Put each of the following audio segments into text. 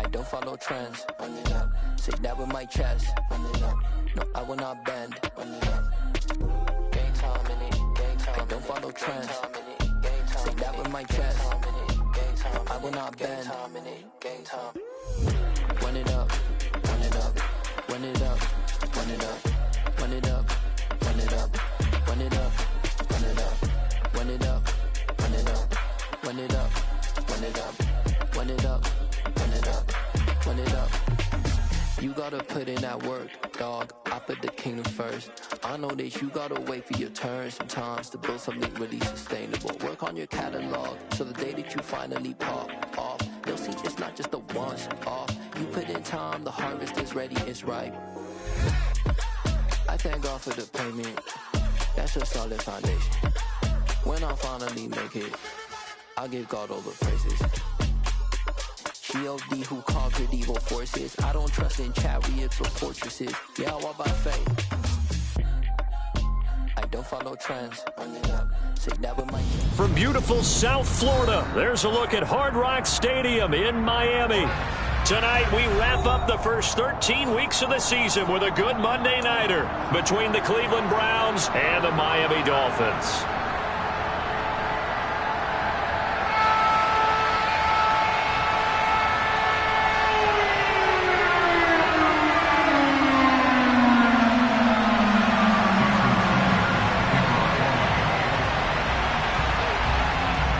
don't follow trends. Run it up. Say that with my chest. Run it up. No, I will not bend. Run it up. Game time in it. Game time. I don't follow trends. Say that with my chest. No, I will not bend. Game time. Run it up. Run it up. Run it up. Run it up. Run it up. Run it up. Run it up. Run it up. Run it up. Run it up. Run it up. Run it up. Run it up. Run it up. Run it up. You gotta put in that work, dog. I put the kingdom first. I know that you gotta wait for your turn sometimes to build something really sustainable. Work on your catalog, so the day that you finally pop off, you'll see it's not just a once off. You put in time, the harvest is ready, it's ripe. I thank God for the payment. That's a solid foundation. When I finally make it, I'll give God all the praises. G.O.D. who conquered evil forces. I don't trust in chariots or fortresses. Yeah, I walk by faith. I don't follow trends. Run it up. Say that with my... From beautiful South Florida, there's a look at Hard Rock Stadium in Miami. Tonight, we wrap up the first 13 weeks of the season with a good Monday nighter between the Cleveland Browns and the Miami Dolphins.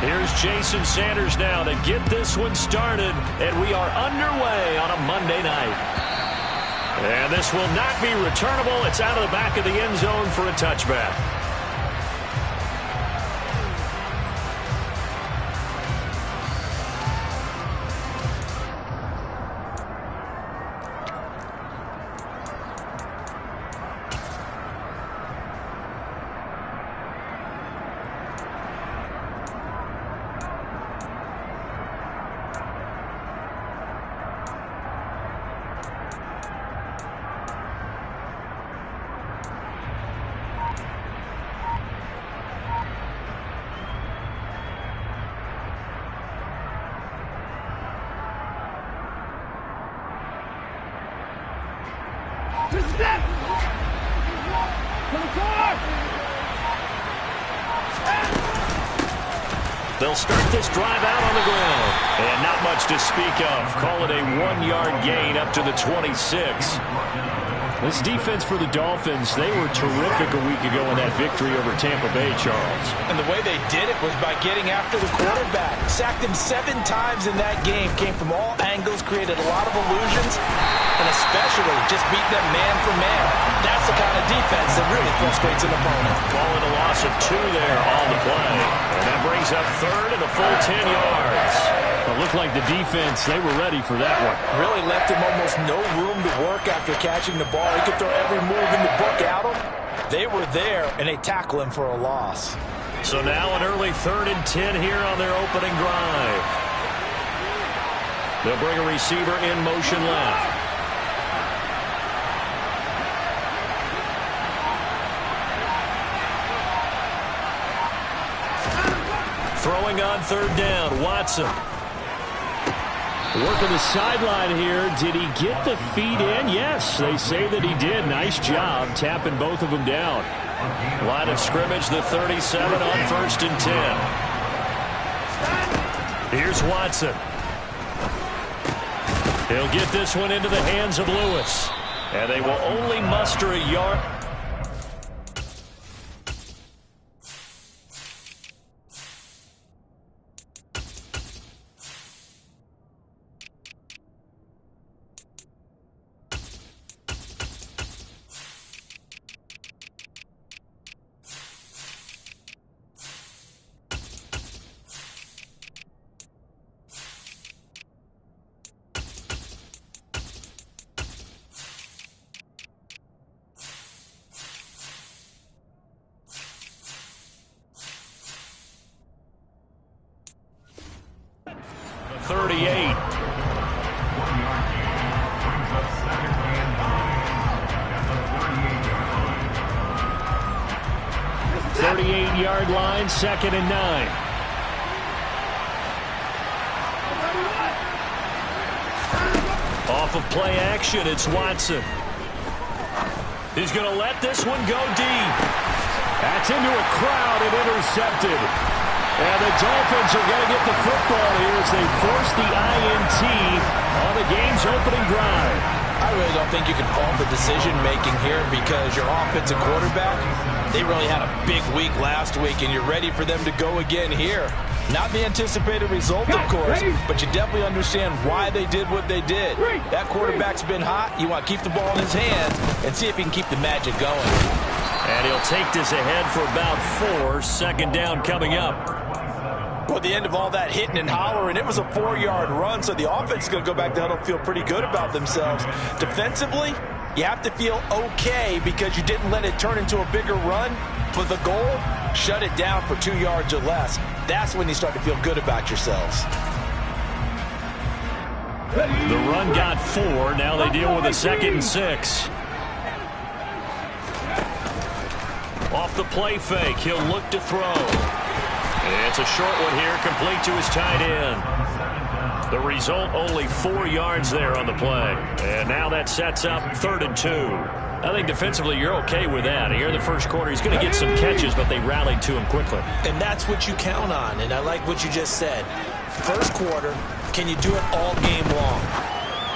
Here's Jason Sanders now to get this one started, and we are underway on a Monday night. And this will not be returnable. It's out of the back of the end zone for a touchback. They'll start this drive out on the ground. And not much to speak of. Call it a 1-yard gain up to the 26. This defense for the Dolphins, they were terrific a week ago in that victory over Tampa Bay, Charles. And the way they did it was by getting after the quarterback. Sacked him 7 times in that game. Came from all angles, created a lot of illusions, and especially just beat them man for man. That's the kind of defense that really frustrates an opponent. Calling a loss of 2 there on the play. And that brings up third and a full 10 yards. It looked like the defense, they were ready for that one. Really left him almost no room to work after catching the ball. He could throw every move in the book at him. They were there, and they tackle him for a loss. So now an early 3rd and 10 here on their opening drive. They'll bring a receiver in motion left. Throwing on 3rd down, Watson. Working the sideline here. Did he get the feet in? Yes, they say that he did. Nice job tapping both of them down. Line of scrimmage, the 37 on 1st and 10. Here's Watson. He'll get this one into the hands of Lewis. And they will only muster a yard. Yard line, 2nd and 9. Off of play action, it's Watson. He's going to let this one go deep. That's into a crowd and intercepted. And the Dolphins are going to get the football here as they force the INT on the game's opening drive. I really don't think you can fault the decision-making here because your offensive quarterback, they really had a big week last week, and you're ready for them to go again here. Not the anticipated result, of course, but you definitely understand why they did what they did. That quarterback's been hot. You want to keep the ball in his hands and see if he can keep the magic going. And he'll take this ahead for about 4. Second down coming up. Well, at the end of all that hitting and hollering, it was a 4-yard run, so the offense is going to go back down and feel pretty good about themselves. Defensively, you have to feel okay because you didn't let it turn into a bigger run. But the goal, shut it down for 2 yards or less. That's when you start to feel good about yourselves. The run got 4. Now they deal with a 2nd and 6. Off the play fake, he'll look to throw. It's a short one here, complete to his tight end. The result, only 4 yards there on the play. And now that sets up 3rd and 2. I think defensively you're okay with that. Here in the first quarter, he's going to get some catches, but they rallied to him quickly. And that's what you count on, and I like what you just said. First quarter, can you do it all game long?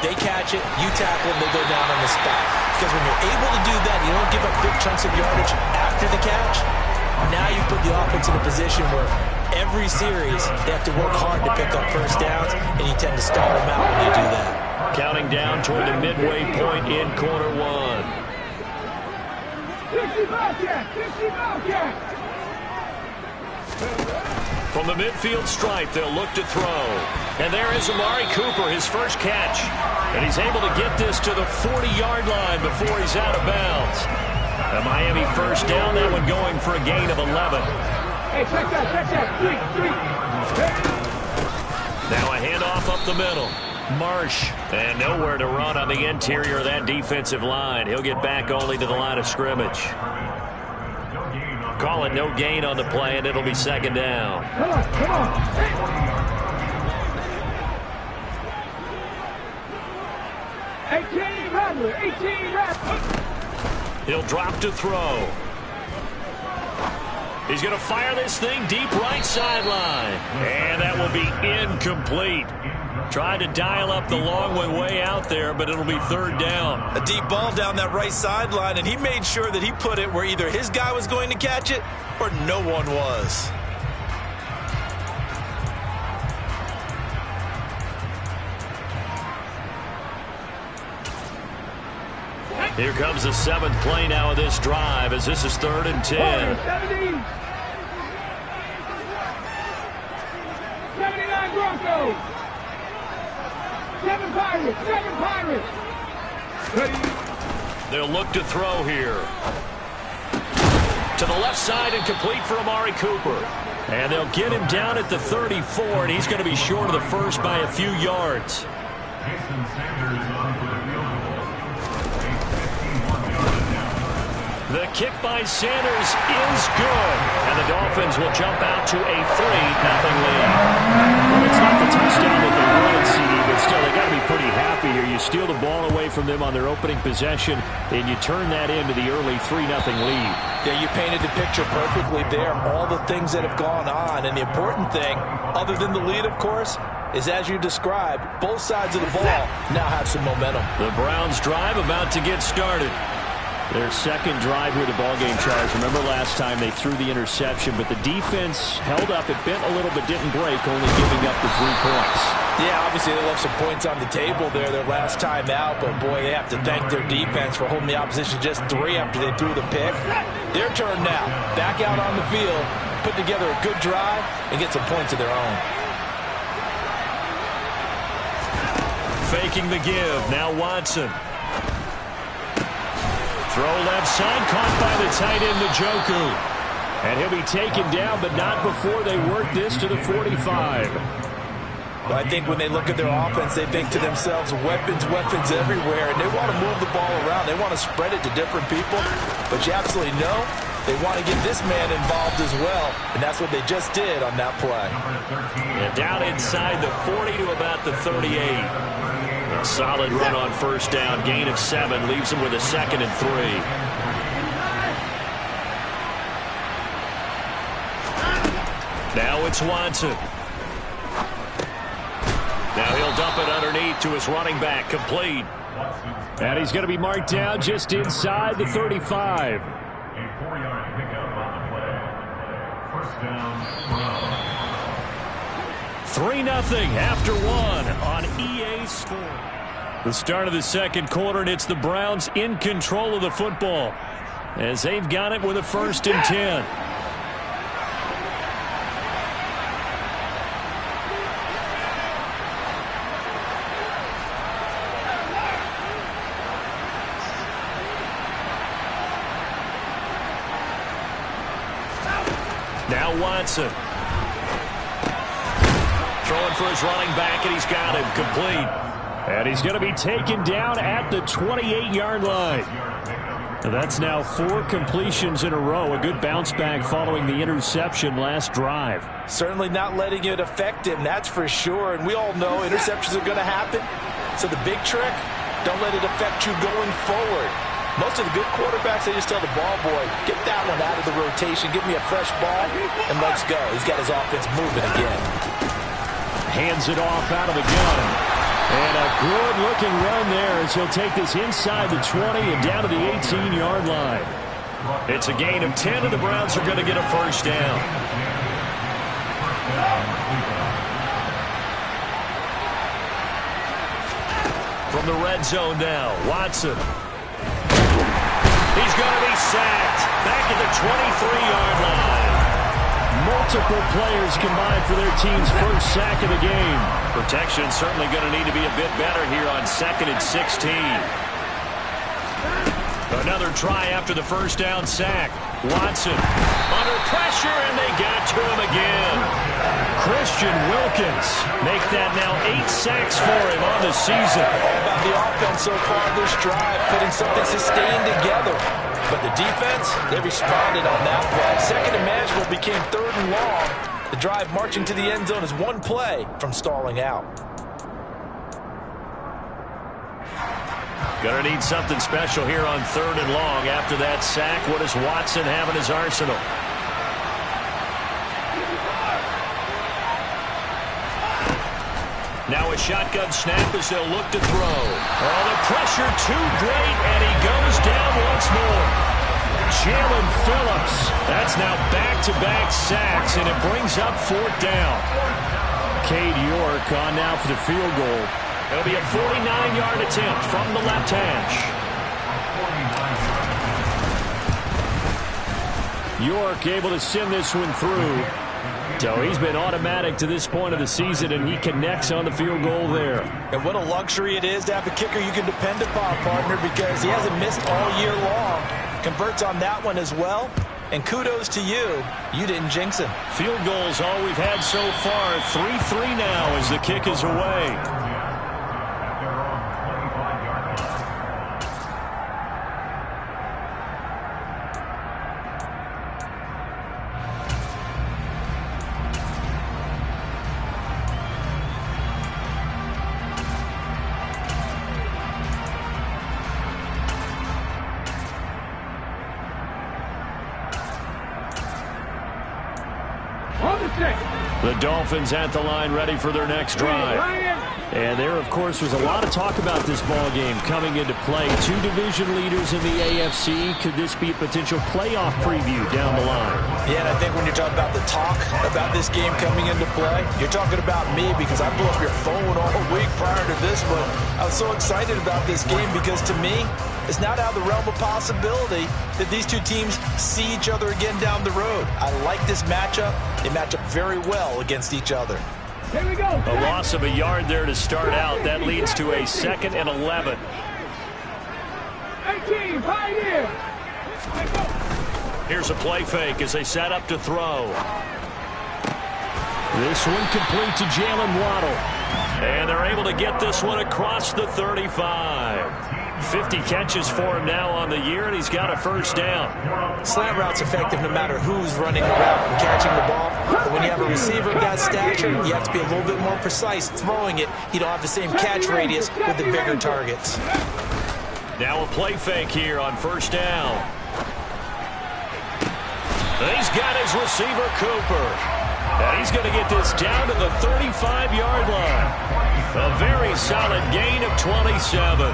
They catch it, you tackle them, they go down on the spot. Because when you're able to do that, you don't give up big chunks of yardage after the catch. Now you put the offense in a position where every series they have to work hard to pick up first downs, and you tend to stall them out when you do that. Counting down toward the midway point in quarter 1. 60 Bobcat! 60 Bobcat! From the midfield stripe, they'll look to throw. And there is Amari Cooper, his first catch. And he's able to get this to the 40-yard line before he's out of bounds. A Miami first down, that one going for a gain of 11. Hey, check that. 3. Now a handoff up the middle. Marsh, and nowhere to run on the interior of that defensive line. He'll get back only to the line of scrimmage. Call it no gain on the play, and it'll be 2nd down. Come on. 18 Rattler, 18 Rattler. He'll drop to throw. He's going to fire this thing deep right sideline. And that will be incomplete. Tried to dial up the long one way out there, but it'll be 3rd down. A deep ball down that right sideline, and he made sure that he put it where either his guy was going to catch it or no one was. Here comes the 7th play now of this drive as this is 3rd and 10. 79 Broncos. 7 Pirates. They'll look to throw here. To the left side and complete for Amari Cooper. And they'll get him down at the 34, and he's going to be short of the first by a few yards. The kick by Sanders is good. And the Dolphins will jump out to a 3-0 lead. Well, it's not the touchdown that they wanted, CD, but still, they got to be pretty happy here. You steal the ball away from them on their opening possession, and you turn that into the early 3-0 lead. Yeah, you painted the picture perfectly there. All the things that have gone on. And the important thing, other than the lead, of course, is as you described, both sides of the ball now have some momentum. The Browns drive about to get started. Their second drive with the ballgame, Charles. Remember last time they threw the interception, but the defense held up. It bent a little but didn't break, only giving up the 3 points. Yeah, obviously they left some points on the table there their last time out, but boy, they have to thank their defense for holding the opposition just 3 after they threw the pick. Their turn now. Back out on the field, put together a good drive, and get some points of their own. Faking the give. Now Watson. Throw left side, caught by the tight end, Njoku. And he'll be taken down, but not before they work this to the 45. Well, I think when they look at their offense, they think to themselves, weapons everywhere, and they want to move the ball around. They want to spread it to different people, but you absolutely know they want to get this man involved as well, and that's what they just did on that play. And down inside the 40 to about the 38. Solid run on first down. Gain of 7 leaves him with a 2nd and 3. Now it's Watson. Now he'll dump it underneath to his running back. Complete. And he's going to be marked down just inside the 35. 3-0 after 1 on EA Sports. The start of the second quarter, and it's the Browns in control of the football as they've got it with a 1st and 10. Now Watson. Throwing for his running back, and he's got him complete. And he's going to be taken down at the 28-yard line. And that's now 4 completions in a row. A good bounce back following the interception last drive. Certainly not letting it affect him, that's for sure. And we all know interceptions are going to happen. So the big trick, don't let it affect you going forward. Most of the good quarterbacks, they just tell the ball boy, get that one out of the rotation, give me a fresh ball, and let's go. He's got his offense moving again. Hands it off out of the gun. And a good-looking run there as he'll take this inside the 20 and down to the 18-yard line. It's a gain of 10, and the Browns are going to get a 1st down. From the red zone now, Watson. He's going to be sacked back at the 23-yard line. Multiple players combined for their team's first sack of the game. Protection certainly going to need to be a bit better here on 2nd and 16. Another try after the first down sack. Watson under pressure, and they got to him again. Christian Wilkins make that now 8 sacks for him on the season. All about the offense so far this drive, putting something sustained together. But the defense, they responded on that play. 2nd and manageable became 3rd and long. The drive marching to the end zone is 1 play from stalling out. Gonna need something special here on 3rd and long. After that sack, what does Watson have in his arsenal? Now a shotgun snap as they'll look to throw. Oh, the pressure too great, and he goes down once more. Jalen Phillips. That's now back-to-back sacks, and it brings up 4th down. Cade York on now for the field goal. It'll be a 49-yard attempt from the left hash. York able to send this one through. So he's been automatic to this point of the season, and he connects on the field goal there. And what a luxury it is to have a kicker you can depend upon, partner, because he hasn't missed all year long. Converts on that one as well. And kudos to you. You didn't jinx him. Field goals all we've had so far. 3-3 now as the kick is away. The Dolphins at the line ready for their next drive. And there, of course, was a lot of talk about this ball game coming into play. 2 division leaders in the AFC. Could this be a potential playoff preview down the line? Yeah, and I think when you're talking about the talk about this game coming into play, you're talking about me because I blew up your phone all week prior to this one. I was so excited about this game because to me, it's not out of the realm of possibility that these two teams see each other again down the road. I like this matchup. They match up very well against each other. Here we go. A loss of a yard there to start out. That leads to a 2nd and 11. 18, Pioneer. Here's a play fake as they set up to throw. This one complete to Jalen Waddle. And they're able to get this one across the 35. 50 catches for him now on the year, and he's got a first down. Slant route's effective no matter who's running the route and catching the ball. But when you have a receiver of that stature, you have to be a little bit more precise throwing it. You don't have the same catch radius with the bigger targets. Now a play fake here on first down. He's got his receiver, Cooper. And he's going to get this down to the 35-yard line. A very solid gain of 27.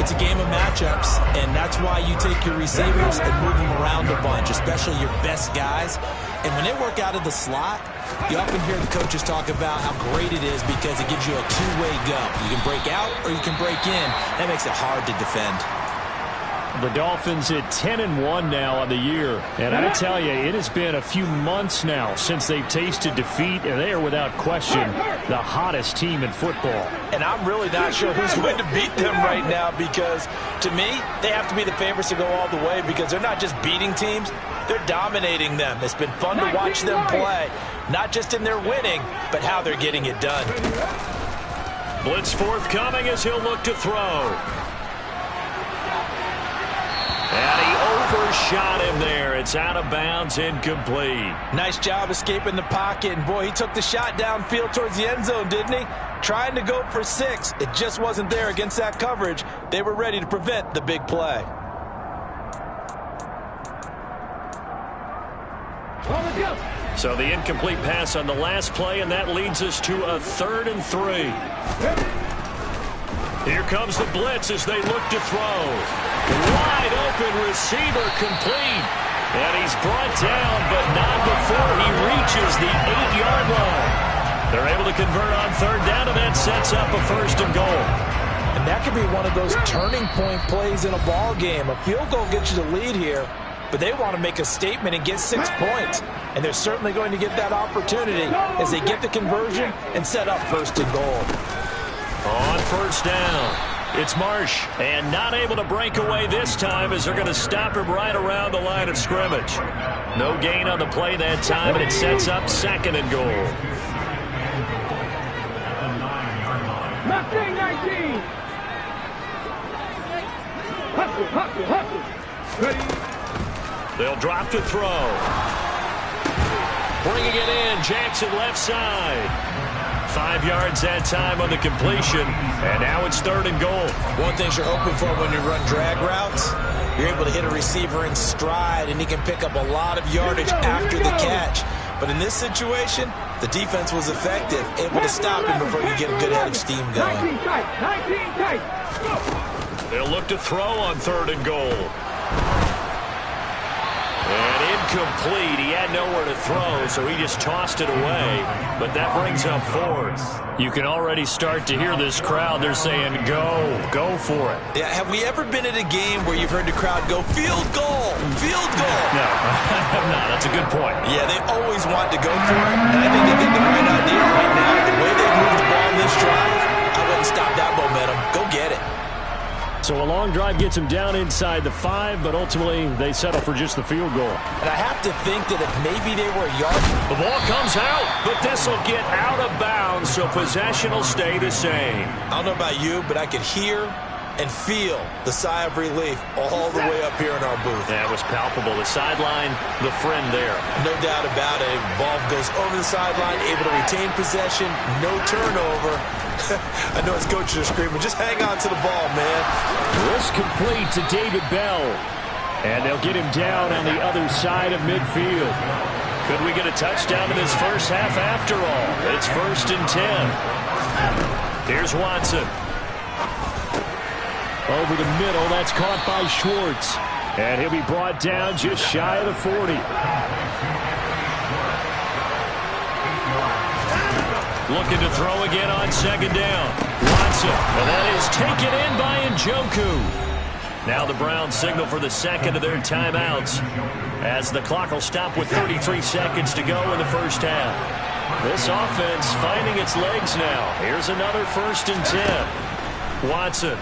It's a game of matchups, and that's why you take your receivers and move them around a bunch, especially your best guys. And when they work out of the slot, you often hear the coaches talk about how great it is because it gives you a two-way go. You can break out or you can break in. That makes it hard to defend. The Dolphins at 10-1 now on the year. And I tell you, it has been a few months now since they've tasted defeat, and they are without question the hottest team in football. And I'm really not sure who's going to beat them right now because, to me, they have to be the favorites to go all the way because they're not just beating teams, they're dominating them. It's been fun to watch them play, not just in their winning, but how they're getting it done. Blitz forthcoming as he'll look to throw. And he overshot him there. It's out of bounds, incomplete. Nice job escaping the pocket. And, boy, he took the shot downfield towards the end zone, didn't he? Trying to go for 6. It just wasn't there against that coverage. They were ready to prevent the big play. So the incomplete pass on the last play, and that leads us to a 3rd and 3. Here comes the blitz as they look to throw. Wide open receiver complete. And he's brought down, but not before he reaches the 8-yard line. They're able to convert on 3rd down, and that sets up a 1st and goal. And that could be one of those turning point plays in a ball game. A field goal gets you the lead here, but they want to make a statement and get 6 points. And they're certainly going to get that opportunity as they get the conversion and set up 1st and goal. On 1st down, it's Marsh, and not able to break away this time as they're going to stop him right around the line of scrimmage. No gain on the play that time, and it sets up 2nd and goal. 19. Hustle. Ready. They'll drop to throw. Bringing it in, Jackson left side. 5 yards that time on the completion, and now it's 3rd and goal. One thing you're hoping for when you run drag routes, you're able to hit a receiver in stride, and he can pick up a lot of yardage after the catch. But in this situation, the defense was effective, able to stop him before you get a good head of steam going. 19 tight. They'll look to throw on 3rd and goal. And incomplete. He had nowhere to throw, so he just tossed it away. But that brings up 4th. You can already start to hear this crowd. They're saying, go for it. Yeah, have we ever been at a game where you've heard the crowd go, field goal? No, I have not. That's a good point. Yeah, they always want to go for it, and I think they get the right idea right now. The way they move the ball in this drive, I wouldn't stop that momentum. Go get it. So a long drive gets them down inside the 5, but ultimately they settle for just the field goal. And I have to think that if maybe they were a yard. The ball comes out, but this will get out of bounds, so possession will stay the same. I don't know about you, but I could hear and feel the sigh of relief all the way up here in our booth. That was palpable. The sideline, the friend there. No doubt about it. Ball goes over the sideline, able to retain possession, no turnover. I know his coaches are screaming, just hang on to the ball, man. Risk complete to David Bell. And they'll get him down on the other side of midfield. Could we get a touchdown in this first half after all? It's 1st and 10. Here's Watson. Over the middle, that's caught by Schwartz. And he'll be brought down just shy of the 40. Looking to throw again on 2nd down. Watson, and that is taken in by Njoku. Now the Browns signal for the 2nd of their timeouts as the clock will stop with 33 seconds to go in the first half. This offense finding its legs now. Here's another 1st and 10. Watson.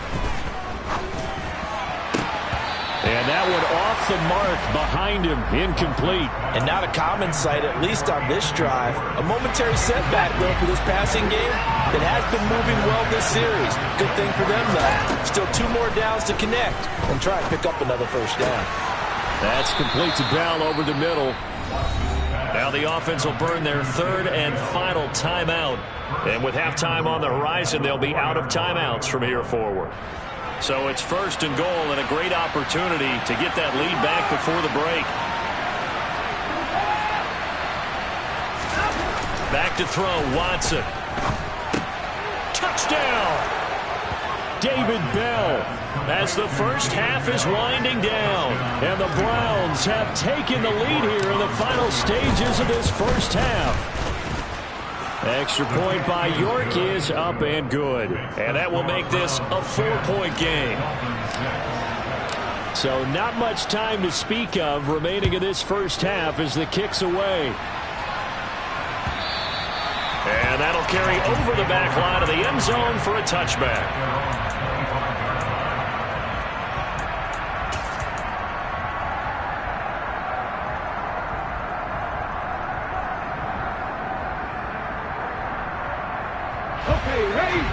And that one off the mark behind him, incomplete. And not a common sight, at least on this drive. A momentary setback, though, for this passing game that has been moving well this series. Good thing for them, though. Still 2 more downs to connect and try and pick up another first down. That's complete to Bell over the middle. Now the offense will burn their 3rd and final timeout. And with halftime on the horizon, they'll be out of timeouts from here forward. So it's 1st and goal and a great opportunity to get that lead back before the break. Back to throw, Watson. Touchdown! David Bell, as the first half is winding down. And the Browns have taken the lead here in the final stages of this first half. Extra point by York is up and good. And that will make this a 4-point game. So not much time to speak of remaining in this first half as the kick's away. And that'll carry over the back line of the end zone for a touchback.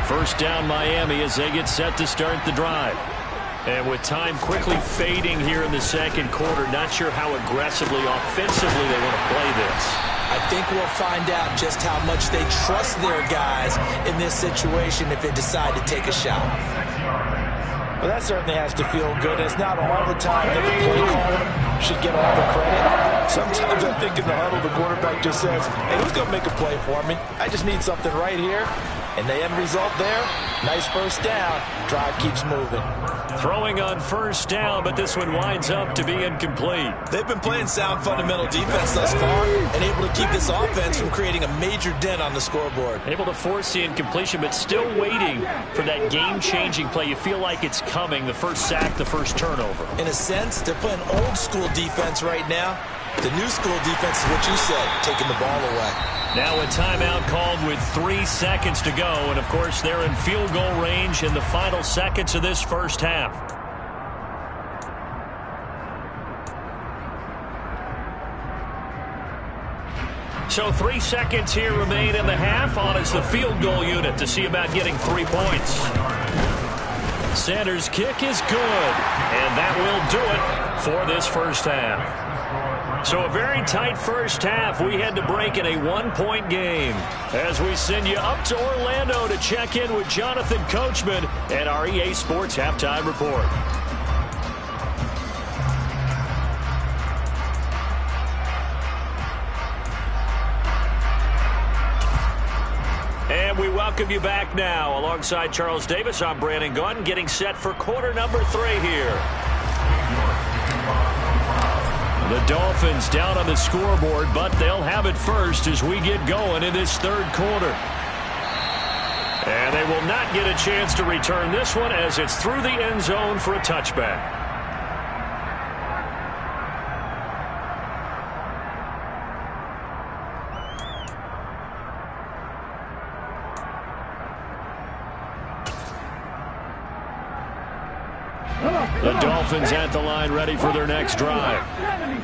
First down Miami as they get set to start the drive. And with time quickly fading here in the second quarter, not sure how aggressively, offensively they want to play this. I think we'll find out just how much they trust their guys in this situation if they decide to take a shot. Well, that certainly has to feel good. It's not all the time that the play caller should get all the credit. Sometimes I think in the huddle, the quarterback just says, hey, who's going to make a play for me? I just need something right here. And the end result there, nice first down. Drive keeps moving. Throwing on first down, but this one winds up to be incomplete. They've been playing sound fundamental defense thus far and able to keep this offense from creating a major dent on the scoreboard. Able to force the incompletion, but still waiting for that game-changing play. You feel like it's coming, the first sack, the first turnover. In a sense, they're playing old-school defense right now. The new school defense is what you said, taking the ball away. Now a timeout called with 3 seconds to go. And, of course, they're in field goal range in the final seconds of this first half. So 3 seconds here remain in the half. On is the field goal unit to see about getting 3 points. Sanders' kick is good. And that will do it for this first half. So a very tight first half. We had to break in a 1-point game as we send you up to Orlando to check in with Jonathan Coachman and our EA Sports Halftime Report. And we welcome you back now. Alongside Charles Davis, I'm Brandon Gunn, getting set for quarter number 3 here. The Dolphins down on the scoreboard, but they'll have it first as we get going in this third quarter. And they will not get a chance to return this one as it's through the end zone for a touchback. The Dolphins at the line ready for their next drive.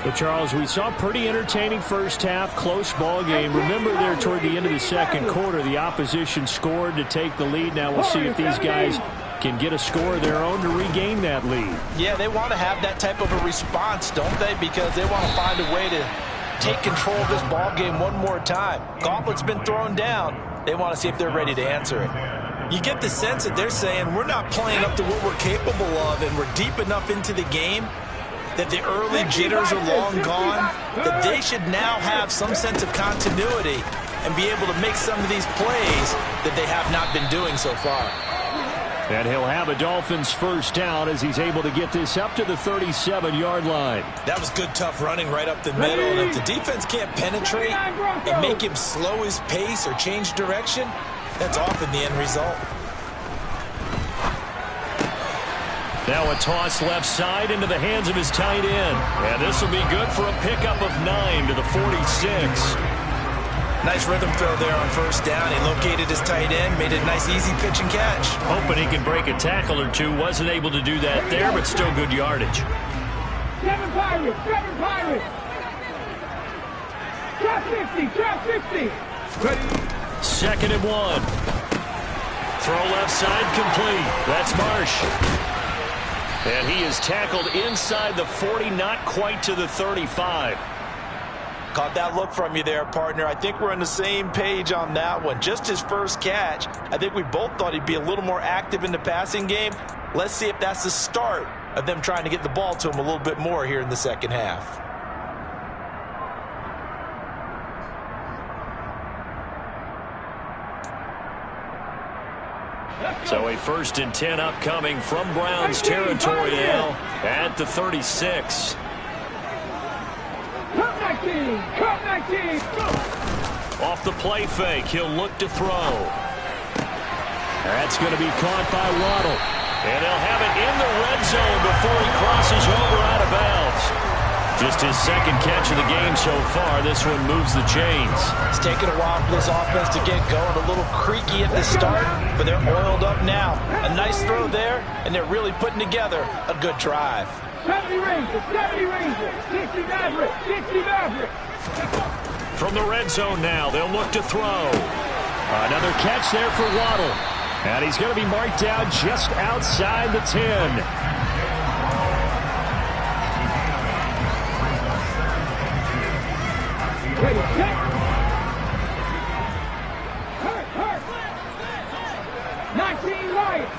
But Charles, we saw a pretty entertaining first half, close ball game. Remember there toward the end of the second quarter, the opposition scored to take the lead. Now we'll see if these guys can get a score of their own to regain that lead. Yeah, they want to have that type of a response, don't they? Because they want to find a way to take control of this ball game one more time. Gauntlet's been thrown down. They want to see if they're ready to answer it. You get the sense that they're saying we're not playing up to what we're capable of, and we're deep enough into the game that the early jitters are long gone, that they should now have some sense of continuity and be able to make some of these plays that they have not been doing so far. And he'll have a Dolphins first down as he's able to get this up to the 37-yard line. That was good, tough running right up the middle. And if the defense can't penetrate and make him slow his pace or change direction, that's often the end result. Now a toss left side into the hands of his tight end. And this will be good for a pickup of 9 to the 46. Nice rhythm throw there on first down. He located his tight end, made a nice easy pitch and catch. Hoping he can break a tackle or two. Wasn't able to do that there, but still good yardage. Seven Pirates. Seven Pirates. Trap 50. Trap 50. Ready. 2nd and 1. Throw left side complete. That's Marsh. And he is tackled inside the 40, not quite to the 35. Caught that look from you there, partner. I think we're on the same page on that one. Just his first catch. I think we both thought he'd be a little more active in the passing game. Let's see if that's the start of them trying to get the ball to him a little bit more here in the second half. So a 1st and 10 upcoming from Browns territory now at the 36. Cut 19. Cut 19. Off the play fake, he'll look to throw. That's going to be caught by Waddle. And they'll have it in the red zone before he crosses over out of bounds. Just his 2nd catch of the game so far. This one moves the chains. It's taken a while for this offense to get going. A little creaky at the start, but they're oiled up now. A nice throw there, and they're really putting together a good drive. 70 Rangers. 70 Rangers. 60 Mavericks. 60 Mavericks. From the red zone now, they'll look to throw. Another catch there for Waddle. And he's going to be marked down just outside the 10. Ready, set. Hurt. 19 Lions.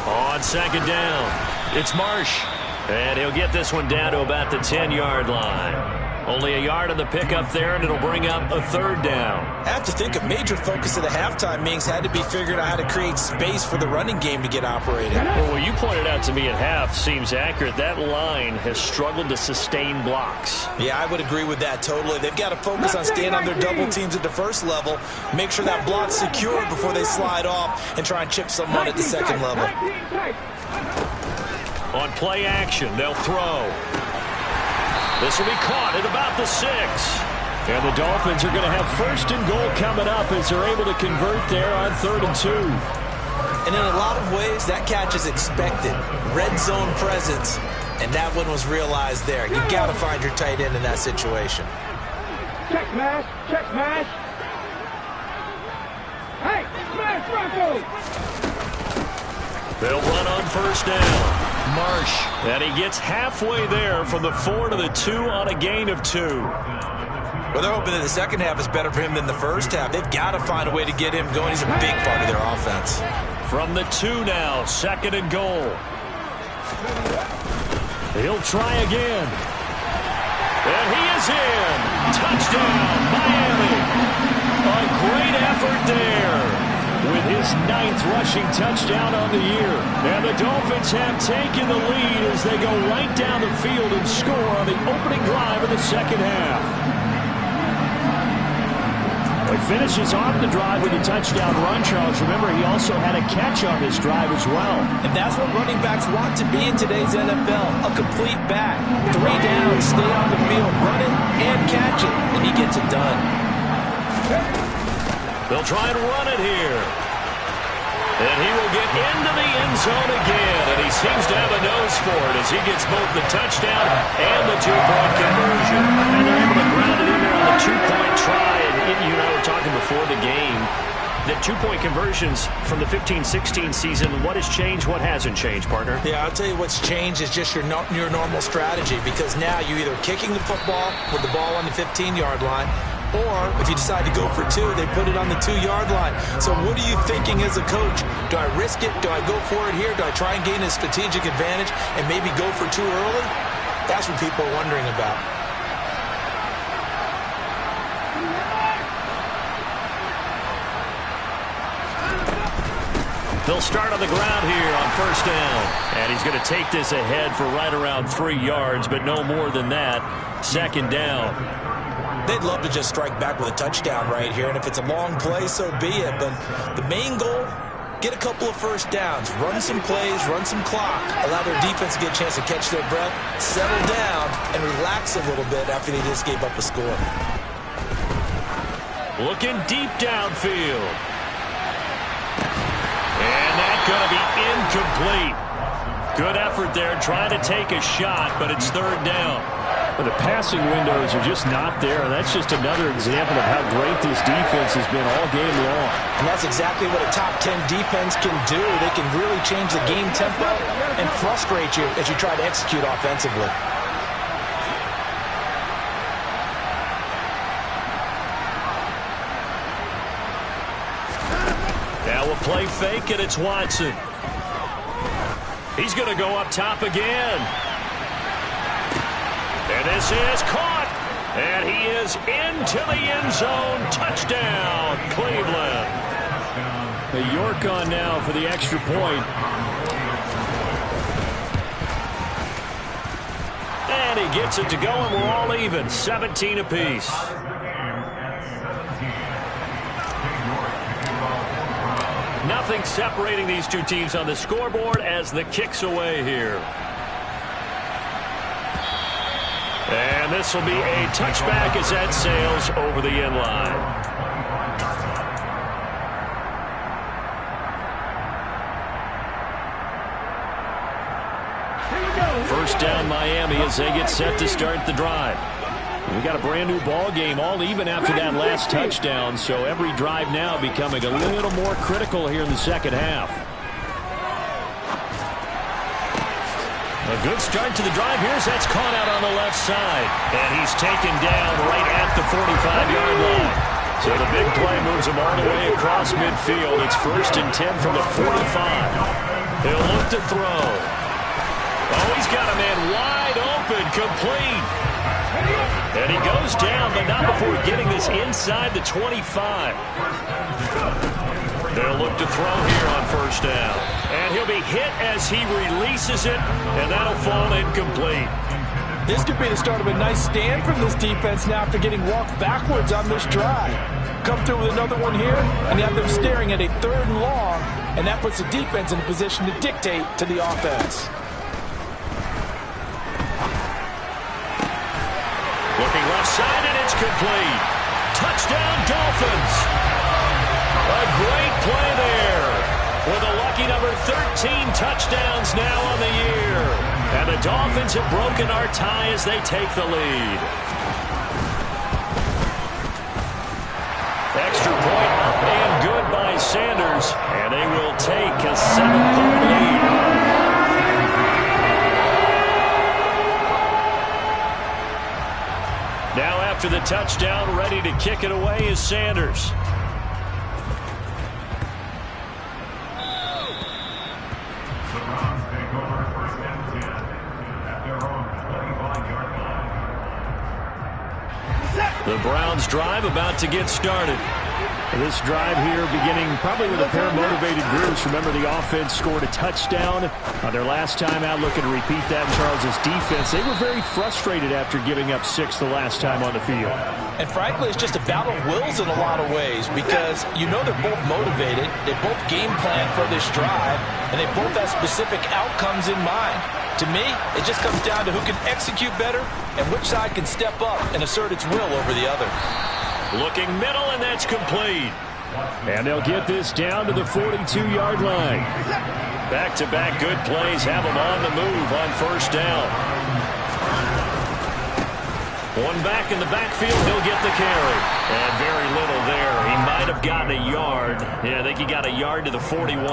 On 2nd down, it's Marsh. And he'll get this one down to about the 10-yard line. Only a yard on the pickup there, and it'll bring up a 3rd down. I have to think a major focus of the halftime meetings had to be figuring out how to create space for the running game to get operated. Well, what you pointed out to me at half seems accurate. That line has struggled to sustain blocks. Yeah, I would agree with that totally. They've got to focus on staying on their double teams at the first level, make sure that block's secure before they slide off and try and chip someone at the second level. On play action, they'll throw. This will be caught at about the 6. And the Dolphins are going to have 1st and goal coming up as they're able to convert there on 3rd and 2. And in a lot of ways, that catch is expected. Red zone presence, and that one was realized there. You've got to find your tight end in that situation. Check mash. Check mash. Hey, smash Bronco. They'll run on 1st down. Marsh, and he gets halfway there from the 4 to the 2 on a gain of 2. Well, they're hoping that the second half is better for him than the first half. They've got to find a way to get him going. He's a big part of their offense. From the 2 now, 2nd and goal. He'll try again. And he is in. Touchdown, Miami. A great effort there, with his 9th rushing touchdown on the year. And the Dolphins have taken the lead as they go right down the field and score on the opening drive of the second half. He finishes off the drive with a touchdown run, Charles. Remember, he also had a catch on this drive as well. And that's what running backs want to be in today's NFL, a complete back. 3 downs, stay on the field, run it and catch it, and he gets it done. They'll try and run it here. And he will get into the end zone again. And he seems to have a nose for it as he gets both the touchdown and the 2-point conversion. And they're able to ground it in there on the 2-point try. And you and I were talking before the game that 2-point conversions from the 15-16 season, what has changed, what hasn't changed, partner? Yeah, I'll tell you what's changed is just your normal strategy, because now you're either kicking the football with the ball on the 15-yard line, or if you decide to go for 2, they put it on the 2-yard line. So what are you thinking as a coach? Do I risk it? Do I go for it here? Do I try and gain a strategic advantage and maybe go for 2 early? That's what people are wondering about. They'll start on the ground here on 1st down. And he's going to take this ahead for right around 3 yards, but no more than that. 2nd down. They'd love to just strike back with a touchdown right here, and if it's a long play, so be it. But the main goal, get a couple of 1st downs, run some plays, run some clock, allow their defense to get a chance to catch their breath, settle down, and relax a little bit after they just gave up a score. Looking deep downfield. And that going to be incomplete. Good effort there trying to take a shot, but it's third down. But the passing windows are just not there, and that's just another example of how great this defense has been all game long. And that's exactly what a top 10 defense can do. They can really change the game tempo and frustrate you as you try to execute offensively. Now a play fake, and it's Watson. He's going to go up top again. And this is caught. And he is into the end zone. Touchdown, Cleveland. A York on now for the extra point. And he gets it to go, and we're all even. 17 apiece. Nothing separating these two teams on the scoreboard as the kick's away here. And this will be a touchback as that sails over the end line. First down Miami as they get set to start the drive. We got a brand new ball game, all even after that last touchdown, so every drive now becoming a little more critical here in the second half. A good start to the drive. Here's that's caught out on the left side, and he's taken down right at the 45-yard line. So the big play moves him all the way across midfield. It's 1st and 10 from the 45. He'll look to throw. Oh, he's got a man wide open, complete. And he goes down, but not before getting this inside the 25. They'll look to throw here on first down. And he'll be hit as he releases it, and that'll fall incomplete. This could be the start of a nice stand from this defense now after getting walked backwards on this drive. Come through with another one here, and you have them staring at a 3rd and long, and that puts the defense in a position to dictate to the offense. Looking left side, and it's complete. Touchdown, Dolphins. A great play there. With a lucky number 13 touchdowns now on the year. And the Dolphins have broken our tie as they take the lead. Extra point up and good by Sanders. And they will take a 7-point lead. Now after the touchdown, ready to kick it away is Sanders. The Browns drive about to get started. This drive here beginning probably with a pair of motivated groups. Remember, the offense scored a touchdown on their last time out, looking to repeat that in Charles' defense. They were very frustrated after giving up 6 the last time on the field. And frankly, it's just a battle of wills in a lot of ways because you know they're both motivated, they both game plan for this drive, and they both have specific outcomes in mind. To me, it just comes down to who can execute better and which side can step up and assert its will over the other. Looking middle, and that's complete. And they'll get this down to the 42-yard line. Back-to-back good plays have them on the move on first down. One back in the backfield, he'll get the carry. And very little there. He might have gotten a yard. Yeah, I think he got a yard to the 41.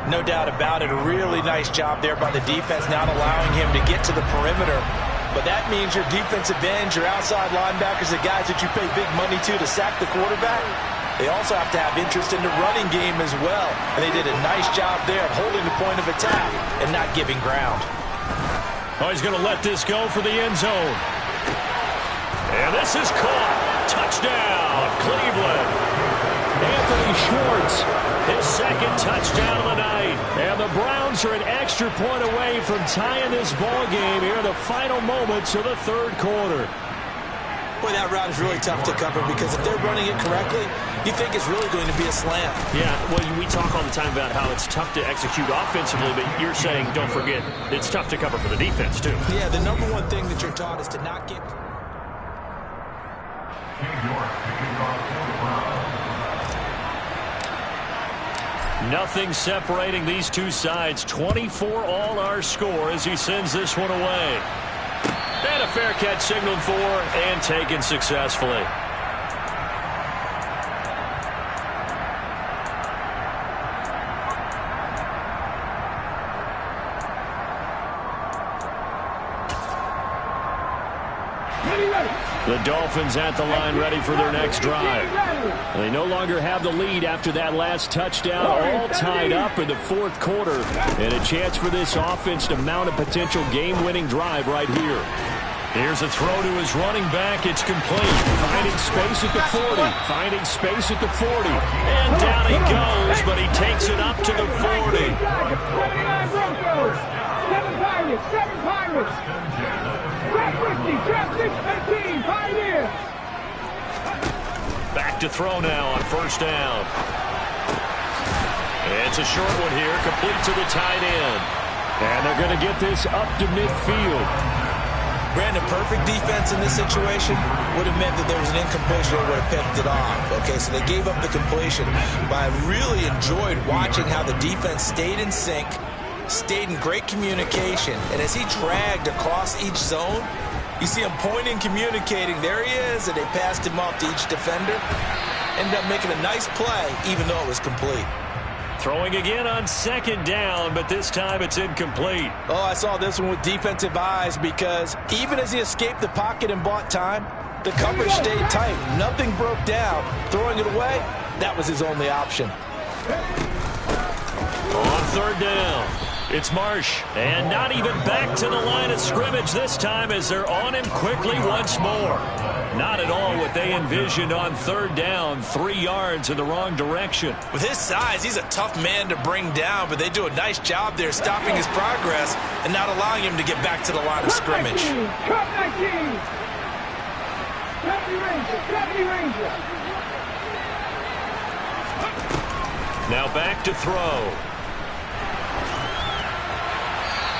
No doubt about it. A really nice job there by the defense, not allowing him to get to the perimeter. But that means your defensive ends, your outside linebackers, the guys that you pay big money to sack the quarterback, they also have to have interest in the running game as well. And they did a nice job there of holding the point of attack and not giving ground. Oh, he's going to let this go for the end zone. And this is caught. Touchdown, Cleveland. Anthony Schwartz, his second touchdown of the night. And the Browns are an extra point away from tying this ball game here in the final moments of the 3rd quarter. Boy, that route is really tough to cover because if they're running it correctly, you think it's really going to be a slam. Yeah, well, we talk all the time about how it's tough to execute offensively, but you're saying, don't forget, it's tough to cover for the defense, too. Yeah, the number one thing that you're taught is to not get... Nothing separating these two sides. 24 all our score as he sends this one away. And a fair catch signaled for and taken successfully. The Dolphins at the line ready for their next drive. They no longer have the lead after that last touchdown, all tied up in the fourth quarter. And a chance for this offense to mount a potential game-winning drive right here. Here's a throw to his running back. It's complete. Finding space at the 40. Finding space at the 40. And down he goes, but he takes it up to the 40. 79 Broncos. 7 Pirates. Trap 50, trap 6, 15, Pioneers. Back to throw now on first down. It's a short one here, complete to the tight end. And they're going to get this up to midfield. Brandon, perfect defense in this situation would have meant that there was an incompletion that would have picked it off. Okay, so they gave up the completion. But I really enjoyed watching how the defense stayed in sync, stayed in great communication, and as he dragged across each zone, you see him pointing, communicating. There he is, and they passed him off to each defender. Ended up making a nice play, even though it was complete. Throwing again on second down, but this time it's incomplete. Oh, I saw this one with defensive eyes because even as he escaped the pocket and bought time, the coverage stayed tight. Nothing broke down. Throwing it away, that was his only option. On third down, it's Marsh. And not even back to the line of scrimmage this time as they're on him quickly once more. Not at all what they envisioned on third down. 3 yards in the wrong direction. With his size, he's a tough man to bring down, but they do a nice job there stopping his progress and not allowing him to get back to the line of scrimmage. Cut 19. 70 Ranger. Now back to throw.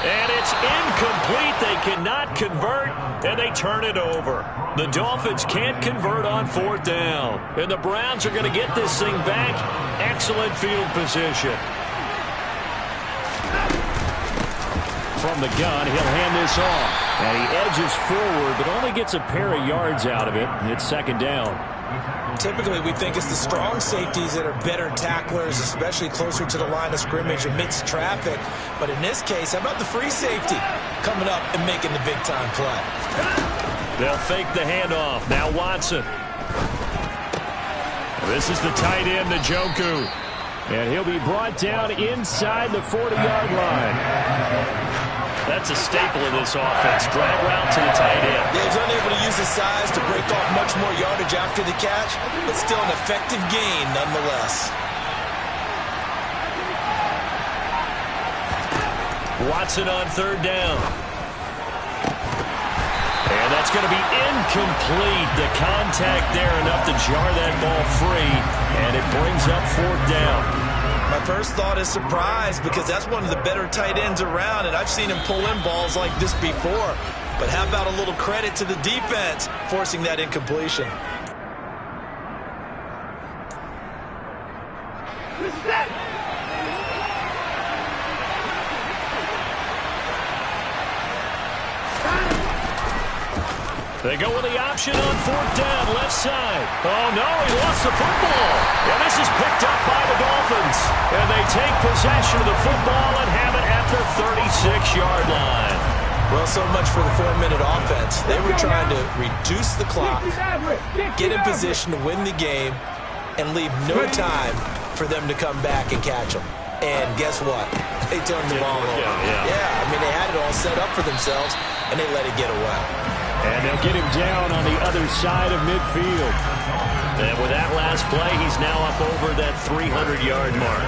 And it's incomplete. They cannot convert, and they turn it over. The Dolphins can't convert on fourth down. And the Browns are going to get this thing back. Excellent field position. From the gun, he'll hand this off. And he edges forward, but only gets a pair of yards out of it. It's second down. Typically, we think it's the strong safeties that are better tacklers, especially closer to the line of scrimmage amidst traffic. But in this case, how about the free safety coming up and making the big-time play? They'll fake the handoff. Now Watson. This is the tight end, Njoku. And he'll be brought down inside the 40-yard line. That's a staple of this offense. Drag route to the tight end. Yeah, he's unable to use his size to break off much more yardage after the catch, but still an effective gain nonetheless. Watson on third down. And that's going to be incomplete. The contact there enough to jar that ball free, and it brings up fourth down. My first thought is surprise because that's one of the better tight ends around, and I've seen him pull in balls like this before. But how about a little credit to the defense forcing that incompletion? They go with the option on fourth down, left side. Oh, no, he lost the football. And this is picked up by the Dolphins. And they take possession of the football and have it at their 36-yard line. Well, so much for the 4-minute offense. They were trying to reduce the clock, get in position to win the game, and leave no time for them to come back and catch them. And guess what? They turned the ball over. Yeah, I mean, they had it all set up for themselves, and they let it get away. And they'll get him down on the other side of midfield. And with that last play, he's now up over that 300-yard mark.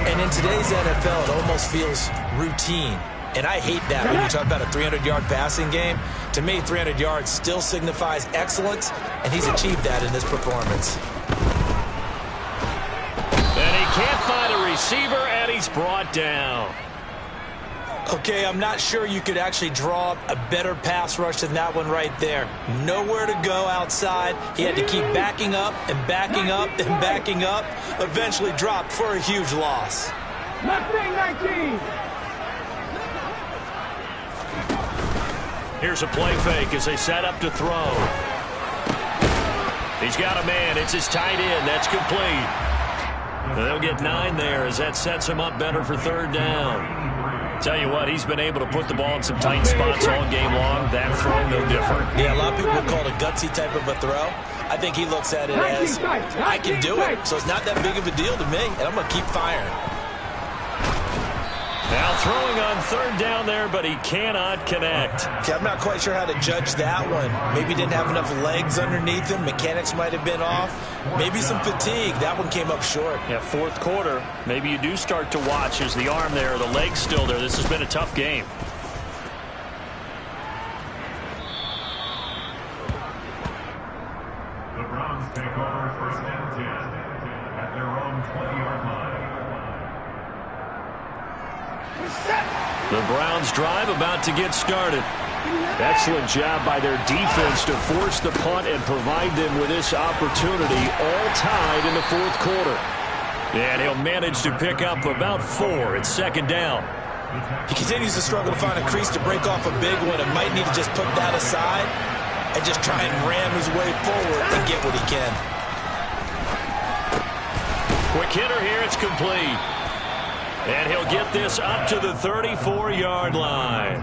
And in today's NFL, it almost feels routine. And I hate that when you talk about a 300-yard passing game. To me, 300 yards still signifies excellence, and he's achieved that in this performance. And he can't find a receiver, and he's brought down. Okay, I'm not sure you could actually draw up a better pass rush than that one right there. Nowhere to go outside. He had to keep backing up and backing up and backing up. Eventually dropped for a huge loss. Mustang 19. Here's a play fake as they set up to throw. He's got a man. It's his tight end. That's complete. They'll get 9 there as that sets him up better for third down. Tell you what, he's been able to put the ball in some tight spots all game long. That throw, no different. Yeah, a lot of people would call it a gutsy type of a throw. I think he looks at it as, I can do it, so it's not that big of a deal to me, and I'm going to keep firing. Now throwing on third down there, but he cannot connect. Okay, I'm not quite sure how to judge that one. Maybe didn't have enough legs underneath him. Mechanics might have been off. Maybe some fatigue. That one came up short. Yeah, fourth quarter. Maybe you do start to watch. Is the arm there, the leg's still there? This has been a tough game. The Browns take over first and 10 at their own 20-yard line. The Browns drive about to get started. Excellent job by their defense to force the punt and provide them with this opportunity, all tied in the fourth quarter. And he'll manage to pick up about 4. It's second down. He continues to struggle to find a crease to break off a big one and might need to just put that aside and just try and ram his way forward and get what he can. Quick hitter here. It's complete. And he'll get this up to the 34-yard line.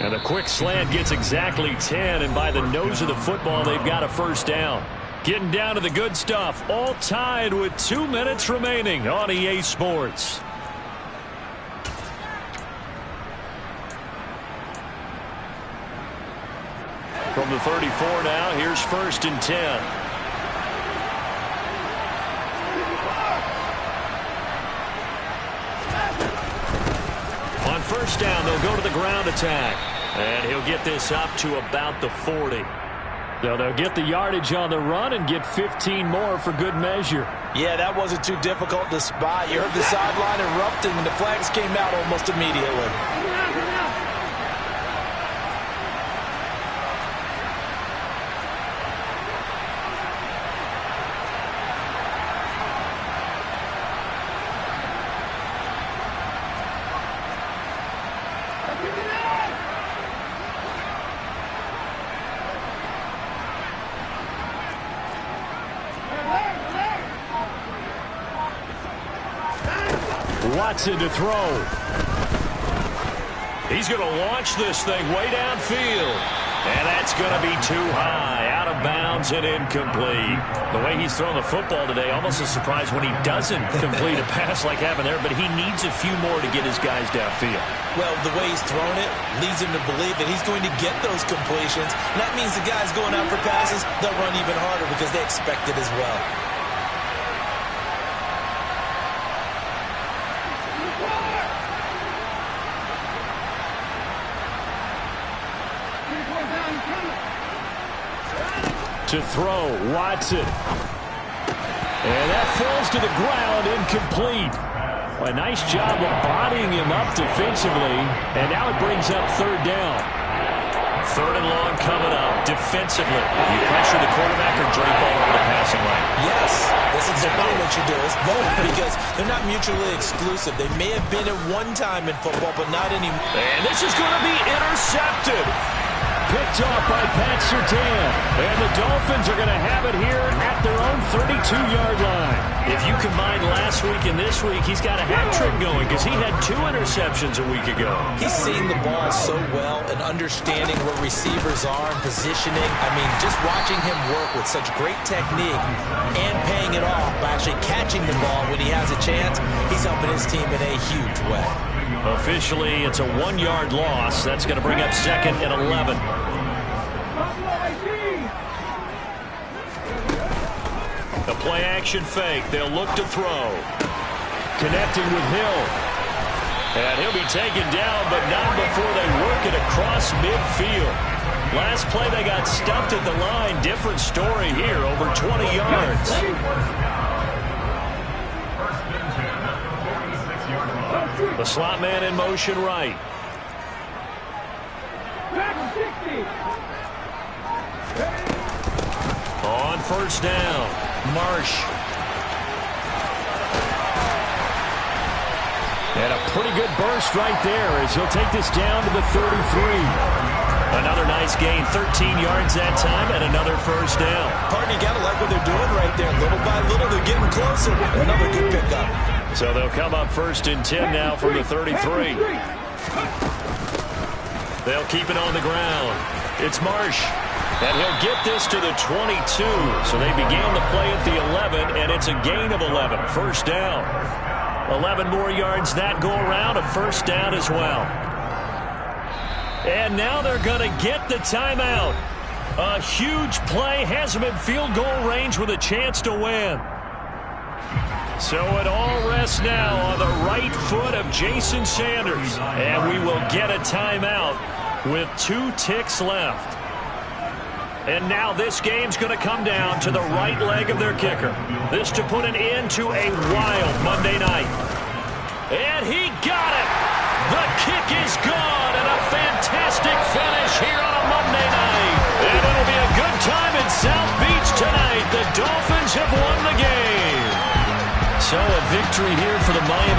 And a quick slant gets exactly 10, and by the nose of the football, they've got a first down. Getting down to the good stuff, all tied with 2 minutes remaining on EA Sports. From the 34 now, here's first and 10. First down, they'll go to the ground attack. And he'll get this up to about the 40. So they'll get the yardage on the run and get 15 more for good measure. Yeah, that wasn't too difficult to spot. You heard the sideline erupting, and the flags came out almost immediately. Watson to throw. He's going to launch this thing way downfield. And that's going to be too high. Out of bounds and incomplete. The way he's thrown the football today, almost a surprise when he doesn't complete a pass like happened there, but he needs a few more to get his guys downfield. Well, the way he's thrown it leads him to believe that he's going to get those completions. And that means the guys going out for passes, they'll run even harder because they expect it as well. To throw, Watson. And that falls to the ground, incomplete. A nice job of bodying him up defensively, and now it brings up third down. Third and long coming up defensively. You pressure the quarterback or drape all over the passing lane? Yes, that's exactly what you do. It's both because they're not mutually exclusive. They may have been at one time in football, but not anymore. And this is going to be intercepted. Picked off by Pat Surtain. And the Dolphins are going to have it here at their own 32-yard line. If you combine last week and this week, he's got a hat trick going because he had 2 interceptions a week ago. He's seeing the ball so well and understanding where receivers are and positioning. I mean, just watching him work with such great technique and paying it off by actually catching the ball when he has a chance, he's helping his team in a huge way. Officially, it's a 1-yard loss. That's going to bring up second and 11. The play-action fake. They'll look to throw. Connecting with Hill. And he'll be taken down, but not before they work it across midfield. Last play, they got stuffed at the line. Different story here, over 20 yards. The slot man in motion right. Back 60. On first down, Marsh. And a pretty good burst right there as he'll take this down to the 33. Another nice gain, 13 yards that time, and another first down. Partner, you got to like what they're doing right there. Little by little, they're getting closer. Another good pickup. So they'll come up 1st and 10 now from the 33. They'll keep it on the ground. It's Marsh. And he'll get this to the 22. So they began the play at the 11, and it's a gain of 11. First down. 11 more yards that go around, a first down as well. And now they're going to get the timeout. A huge play has them in field goal range with a chance to win. So it all rests now on the right foot of Jason Sanders. And we will get a timeout with 2 ticks left. And now this game's going to come down to the right leg of their kicker. This to put an end to a wild Monday night. And he got it! The kick is gone, and a fantastic finish here on a Monday night. And it'll be a good time in South Beach tonight. The Dolphins have won the game. So a victory here for the Miami